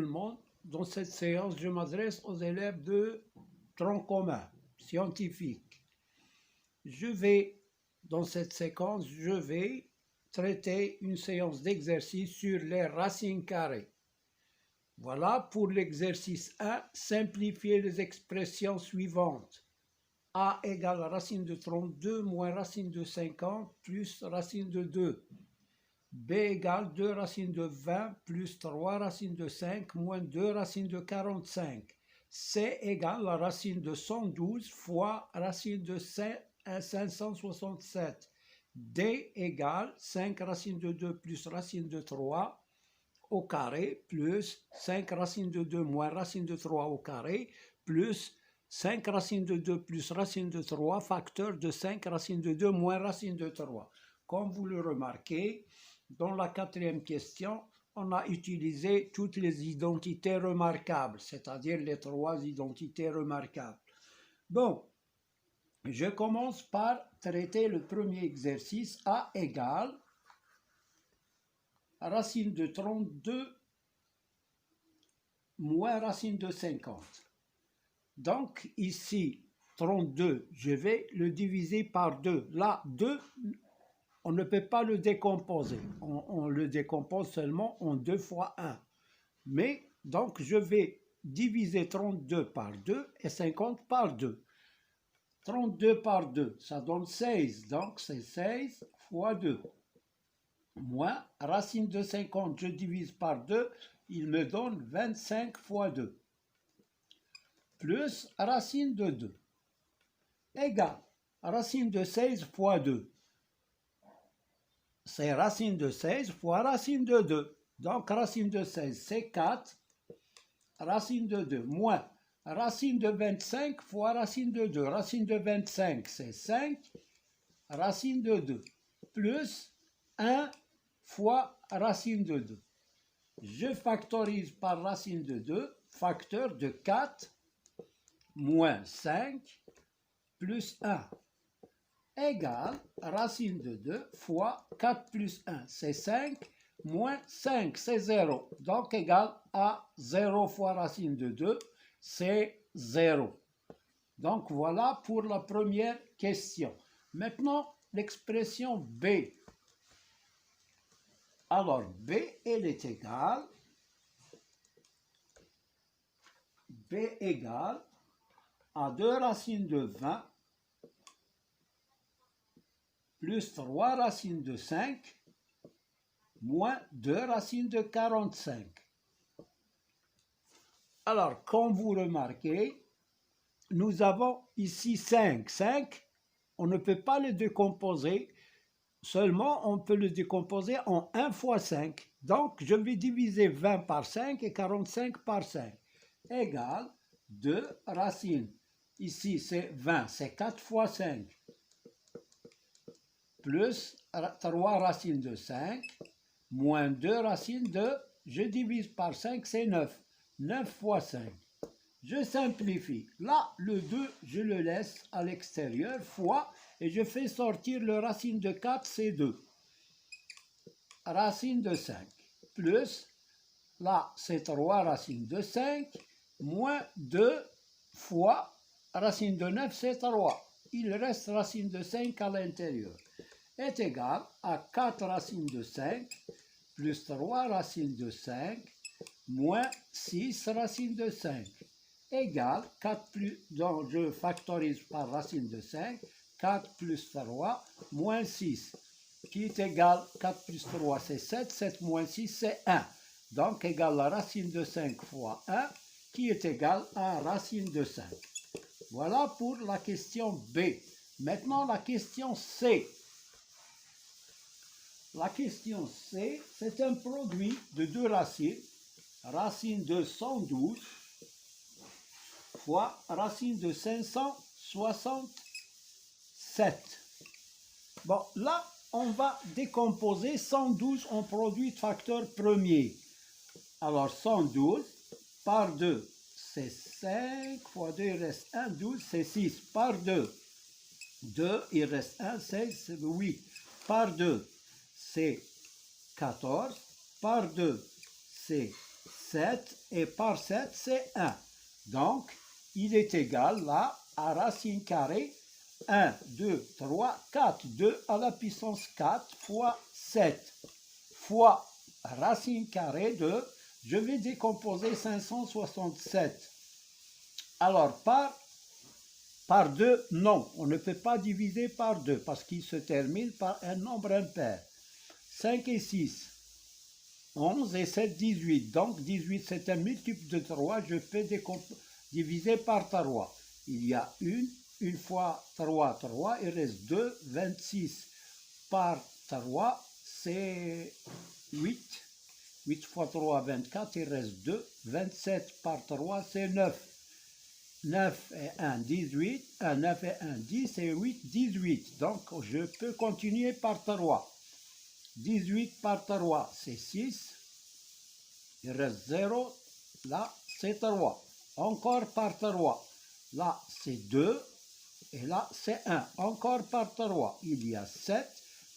seulement, dans cette séance, je m'adresse aux élèves de tronc commun, scientifique. Dans cette séquence, je vais traiter une séance d'exercice sur les racines carrées. Voilà pour l'exercice 1, simplifier les expressions suivantes. A égale racine de 32 moins racine de 50 plus racine de 2. B égale 2 racines de 20 plus 3 racines de 5 moins 2 racines de 45. C égale la racine de 112 fois racine de 567. D égale 5 racines de 2 plus racine de 3 au carré plus 5 racines de 2 moins racine de 3 au carré plus 5 racines de 2 plus racine de 3 facteur de 5 racines de 2 moins racine de 3. Comme vous le remarquez, dans la quatrième question, on a utilisé toutes les identités remarquables, c'est-à-dire les 3 identités remarquables. Bon, je commence par traiter le premier exercice. A égale racine de 32 moins racine de 50. Donc ici, 32, je vais le diviser par 2. Là, 2, on ne peut pas le décomposer. On le décompose seulement en 2 fois 1. Mais, donc, je vais diviser 32 par 2 et 50 par 2. 32 par 2, ça donne 16. Donc, c'est 16 fois 2. Moins racine de 50, je divise par 2, il me donne 25 fois 2. Plus racine de 2. Égale racine de 16 fois 2. C'est racine de 16 fois racine de 2. Donc, racine de 16, c'est 4. Racine de 2, moins racine de 25 fois racine de 2. Racine de 25, c'est 5. Racine de 2, plus 1 fois racine de 2. Je factorise par racine de 2, facteur de 4, moins 5, plus 1. Égale racine de 2 fois 4 plus 1, c'est 5, moins 5, c'est 0. Donc égal à 0 fois racine de 2, c'est 0. Donc voilà pour la première question. Maintenant, l'expression B. Alors, B, elle est égale à 2 racines de 20 plus 3 racines de 5 moins 2 racines de 45. Alors, comme vous remarquez, nous avons ici 5. 5, on ne peut pas le décomposer, seulement on peut le décomposer en 1 fois 5. Donc, je vais diviser 20 par 5 et 45 par 5. Égale 2 racines. Ici, c'est 20, c'est 4 fois 5. Plus 3 racines de 5, moins 2 racines de, je divise par 5, c'est 9. 9 fois 5. Je simplifie. Là, le 2, je le laisse à l'extérieur, fois, et je fais sortir le racine de 4, c'est 2. Racine de 5, plus, là, c'est 3 racines de 5, moins 2 fois, racine de 9, c'est 3. Il reste racine de 5 à l'intérieur. Est égal à 4 racines de 5, plus 3 racines de 5, moins 6 racines de 5, égale 4 plus, donc je factorise par racine de 5, 4 plus 3, moins 6, qui est égal, 4 plus 3 c'est 7, 7 moins 6 c'est 1. Donc égale la racine de 5 fois 1, qui est égal à racine de 5. Voilà pour la question B. Maintenant la question C. La question C, c'est un produit de deux racines. Racine de 112 fois racine de 567. Bon, là, on va décomposer 112 en produit de facteur premier. Alors, 112 par 2, c'est 5, fois 2, il reste 1, 12, c'est 6. Par 2, 2, il reste 1, 16, c'est 8. Par 2, c'est 14. Par 2, c'est 7 et par 7 c'est 1. Donc, il est égal là à racine carrée 1, 2, 3, 4. 2 à la puissance 4 fois 7 fois racine carrée de, je vais décomposer 567. Alors, par 2, non, on ne peut pas diviser par 2 parce qu'il se termine par un nombre impair. 5 et 6, 11 et 7, 18. Donc, 18, c'est un multiple de 3. Je peux diviser par 3. Il y a une fois 3, 3. Il reste 2, 26 par 3, c'est 8. 8 fois 3, 24. Il reste 2. 27 par 3, c'est 9. 9 et 1, 18. 9 et 1, 10 et 8, 18. Donc, je peux continuer par 3. 18 par 3, c'est 6. Il reste 0. Là, c'est 3. Encore par 3. Là, c'est 2. Et là, c'est 1. Encore par 3. Il y a 7.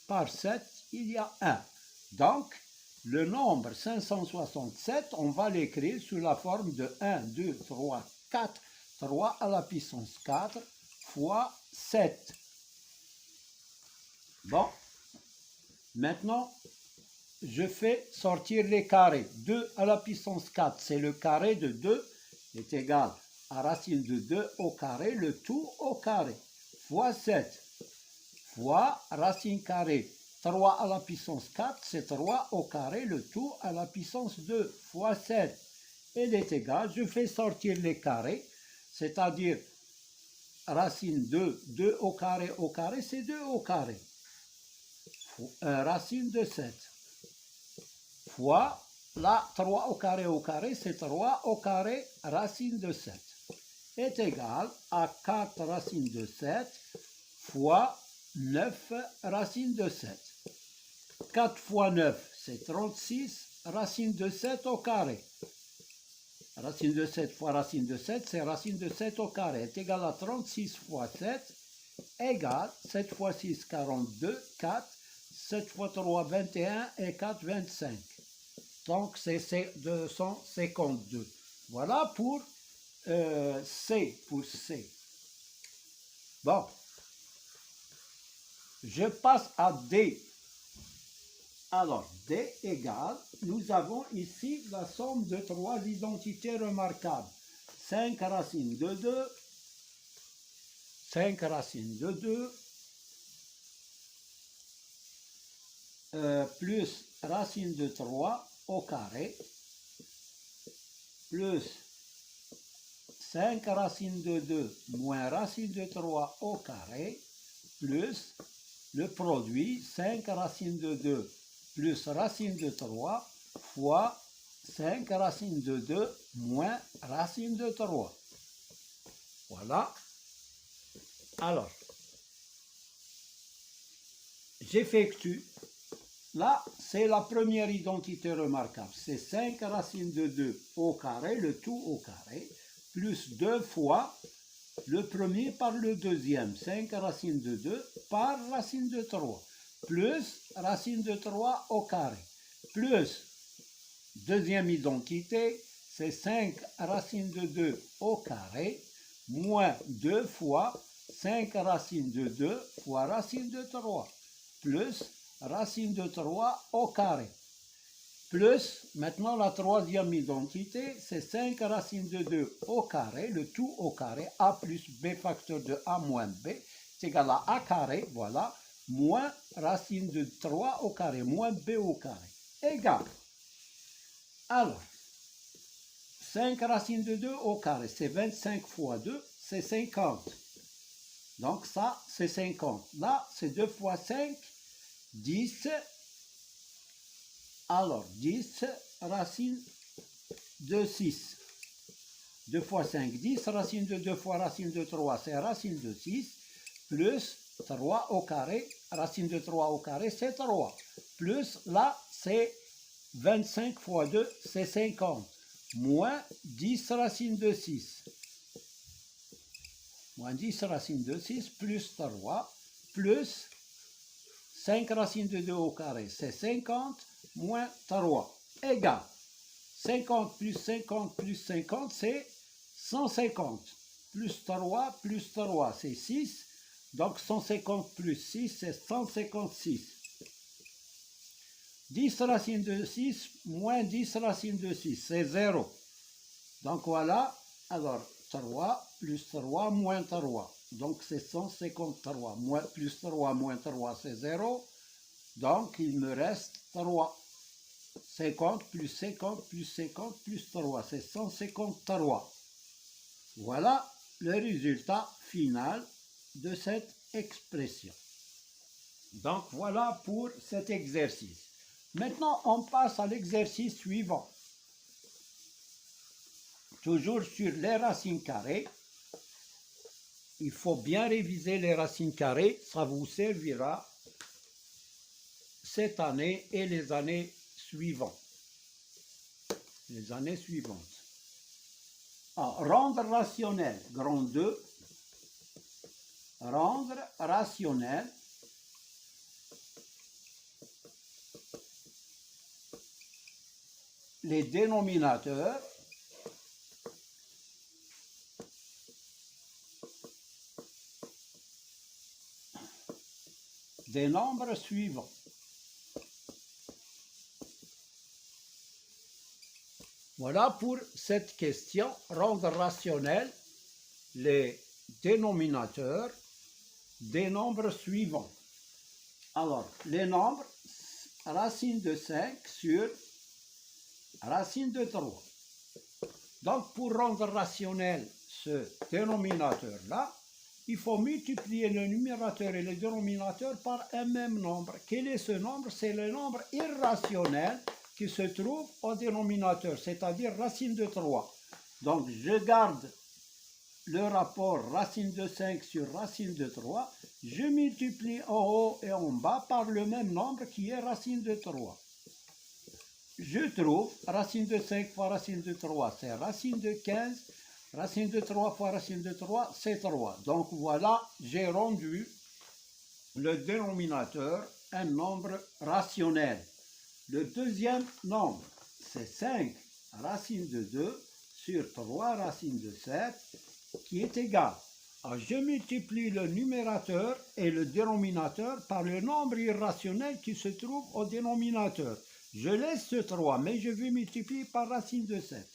Par 7, il y a 1. Donc, le nombre 567, on va l'écrire sous la forme de 1, 2, 3, 4. 3 à la puissance 4 fois 7. Bon. Maintenant, je fais sortir les carrés. 2 à la puissance 4, c'est le carré de 2 est égal à racine de 2 au carré, le tout au carré, fois 7, fois racine carrée. 3 à la puissance 4, c'est 3 au carré, le tout à la puissance 2, fois 7. Il est égal, je fais sortir les carrés, c'est-à-dire racine 2, 2 au carré, c'est 2 au carré. Racine de 7 fois, là, 3 au carré, c'est 3 au carré, racine de 7, est égal à 4 racine de 7 fois 9 racine de 7. 4 fois 9, c'est 36, racine de 7 au carré. Racine de 7 fois racine de 7, c'est racine de 7 au carré, est égal à 36 fois 7, égale 7 fois 6, 42, 4, 7 fois 3, 21 et 4, 25. Donc, c'est 252. Voilà pour C, pour C. Bon, je passe à D. Alors, D égale, nous avons ici la somme de 3 identités remarquables. 5 racines de 2, 5 racines de 2, plus racine de 3 au carré, plus 5 racines de 2 moins racine de 3 au carré, plus le produit 5 racines de 2 plus racine de 3 fois 5 racines de 2 moins racine de 3. Voilà. Alors, j'effectue. Là, c'est la première identité remarquable. C'est 5 racines de 2 au carré, le tout au carré, plus 2 fois le premier par le deuxième. 5 racines de 2 par racine de 3. Plus racine de 3 au carré. Plus, deuxième identité, c'est 5 racines de 2 au carré, moins 2 fois 5 racines de 2 fois racine de 3. Plus racine de 3 au carré. Plus, maintenant la troisième identité, c'est 5 racines de 2 au carré, le tout au carré, a plus b facteur de a moins b, c'est égal à a carré, voilà, moins racine de 3 au carré, moins b au carré, égal. Alors, 5 racines de 2 au carré, c'est 25 fois 2, c'est 50. Donc ça, c'est 50. Là, c'est 2 fois 5, 10. Alors, 10 racine de 6. 2 fois 5, 10. Racine de 2 fois racine de 3, c'est racine de 6. Plus 3 au carré. Racine de 3 au carré, c'est 3. Plus, là, c'est 25 fois 2, c'est 50. Moins 10 racine de 6. Moins 10 racine de 6, plus 3, plus 5 racines de 2 au carré, c'est 50, moins 3, égale 50 plus 50 plus 50, c'est 150. Plus 3, c'est 6. Donc 150 plus 6, c'est 156. 10 racine de 6 moins 10 racine de 6, c'est 0. Donc voilà, alors 3 plus 3 moins 3. Donc c'est 153. Plus 3 moins 3, c'est 0. Donc il me reste 3. 50 plus 50 plus 50 plus 3, c'est 153. Voilà le résultat final de cette expression. Donc voilà pour cet exercice. Maintenant, on passe à l'exercice suivant. Toujours sur les racines carrées. Il faut bien réviser les racines carrées. Ça vous servira cette année et les années suivantes. Rendre rationnel, grand 2. Rendre rationnel les dénominateurs des nombres suivants. Voilà pour cette question, rendre rationnel les dénominateurs des nombres suivants. Alors, les nombres, racine de 5 sur racine de 3. Donc, pour rendre rationnel ce dénominateur-là, il faut multiplier le numérateur et le dénominateur par un même nombre. Quel est ce nombre? C'est le nombre irrationnel qui se trouve au dénominateur, c'est-à-dire racine de 3. Donc, je garde le rapport racine de 5 sur racine de 3. Je multiplie en haut et en bas par le même nombre qui est racine de 3. Je trouve racine de 5 fois racine de 3, c'est racine de 15. Racine de 3 fois racine de 3, c'est 3. Donc voilà, j'ai rendu le dénominateur un nombre rationnel. Le deuxième nombre, c'est 5 racine de 2 sur 3 racine de 7, qui est égal. Alors, je multiplie le numérateur et le dénominateur par le nombre irrationnel qui se trouve au dénominateur. Je laisse ce 3, mais je vais multiplier par racine de 7.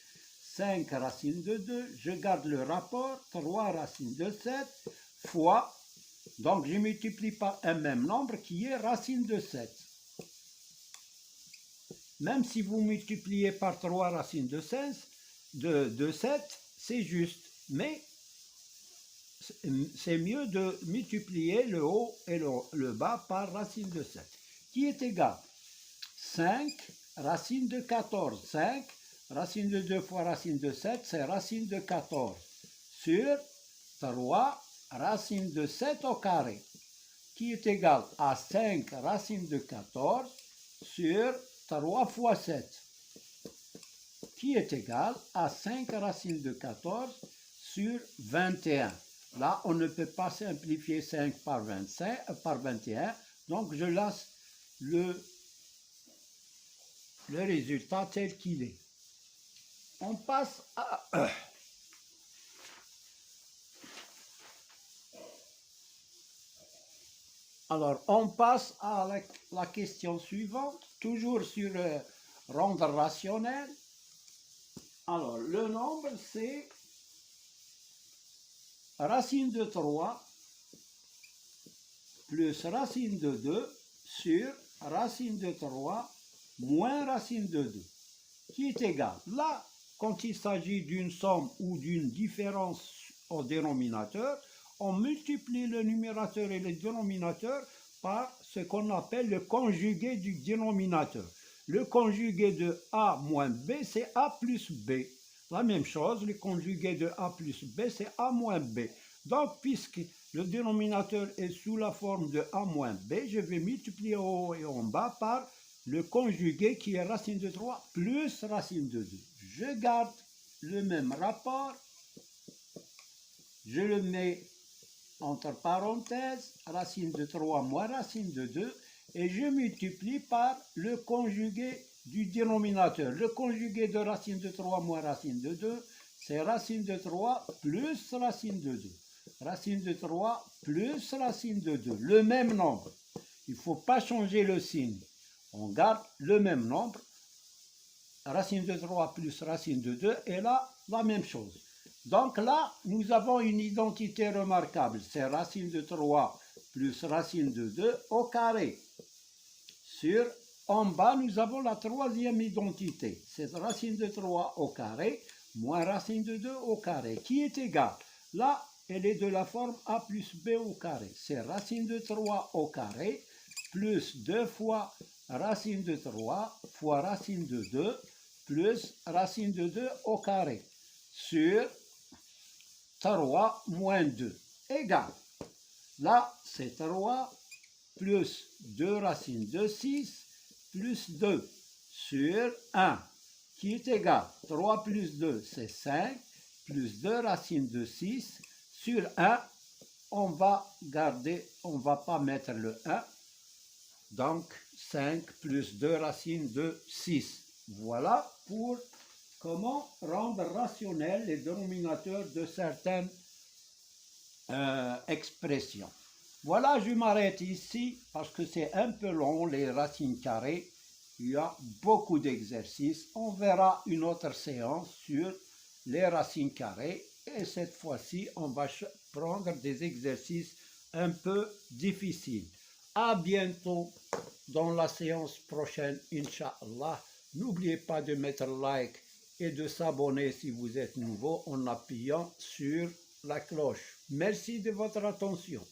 5 racine de 2, je garde le rapport, 3 racine de 7, fois, donc je multiplie par un même nombre qui est racine de 7. Même si vous multipliez par 3 racine de 7, c'est juste, mais c'est mieux de multiplier le haut et le bas par racine de 7, qui est égal 5 racine de 14, 5 racine de 2 fois racine de 7, c'est racine de 14, sur 3 racine de 7 au carré, qui est égal à 5 racine de 14 sur 3 fois 7, qui est égal à 5 racine de 14 sur 21. Là, on ne peut pas simplifier 5 par 21, donc je laisse le résultat tel qu'il est. On passe à... Alors, on passe à la question suivante, toujours sur rendre rationnel. Alors, le nombre, c'est racine de 3 plus racine de 2 sur racine de 3 moins racine de 2, qui est égal. Là, quand il s'agit d'une somme ou d'une différence au dénominateur, on multiplie le numérateur et le dénominateur par ce qu'on appelle le conjugué du dénominateur. Le conjugué de A moins B, c'est A plus B. La même chose, le conjugué de A plus B, c'est A moins B. Donc, puisque le dénominateur est sous la forme de A moins B, je vais multiplier en haut et en bas par le conjugué qui est racine de 3 plus racine de 2. Je garde le même rapport, je le mets entre parenthèses, racine de 3 moins racine de 2, et je multiplie par le conjugué du dénominateur. Le conjugué de racine de 3 moins racine de 2, c'est racine de 3 plus racine de 2. Racine de 3 plus racine de 2, le même nombre. Il ne faut pas changer le signe. On garde le même nombre. Racine de 3 plus racine de 2 est là la même chose. Donc là, nous avons une identité remarquable. C'est racine de 3 plus racine de 2 au carré. En bas, nous avons la troisième identité. C'est racine de 3 au carré moins racine de 2 au carré, qui est égal. Là, elle est de la forme a plus b au carré. C'est racine de 3 au carré plus 2 fois racine de 3 fois racine de 2 plus racine de 2 au carré sur 3 moins 2 égale. Là, c'est 3 plus 2 racines de 6 plus 2 sur 1 qui est égal. 3 plus 2, c'est 5 plus 2 racines de 6 sur 1. On va garder, on ne va pas mettre le 1. Donc, 5 plus 2 racines de 6. Voilà pour comment rendre rationnels les dénominateurs de certaines expressions. Voilà, je m'arrête ici parce que c'est un peu long, les racines carrées. Il y a beaucoup d'exercices. On verra une autre séance sur les racines carrées. Et cette fois-ci, on va prendre des exercices un peu difficiles. À bientôt dans la séance prochaine, Inch'Allah. N'oubliez pas de mettre like et de s'abonner si vous êtes nouveau en appuyant sur la cloche. Merci de votre attention.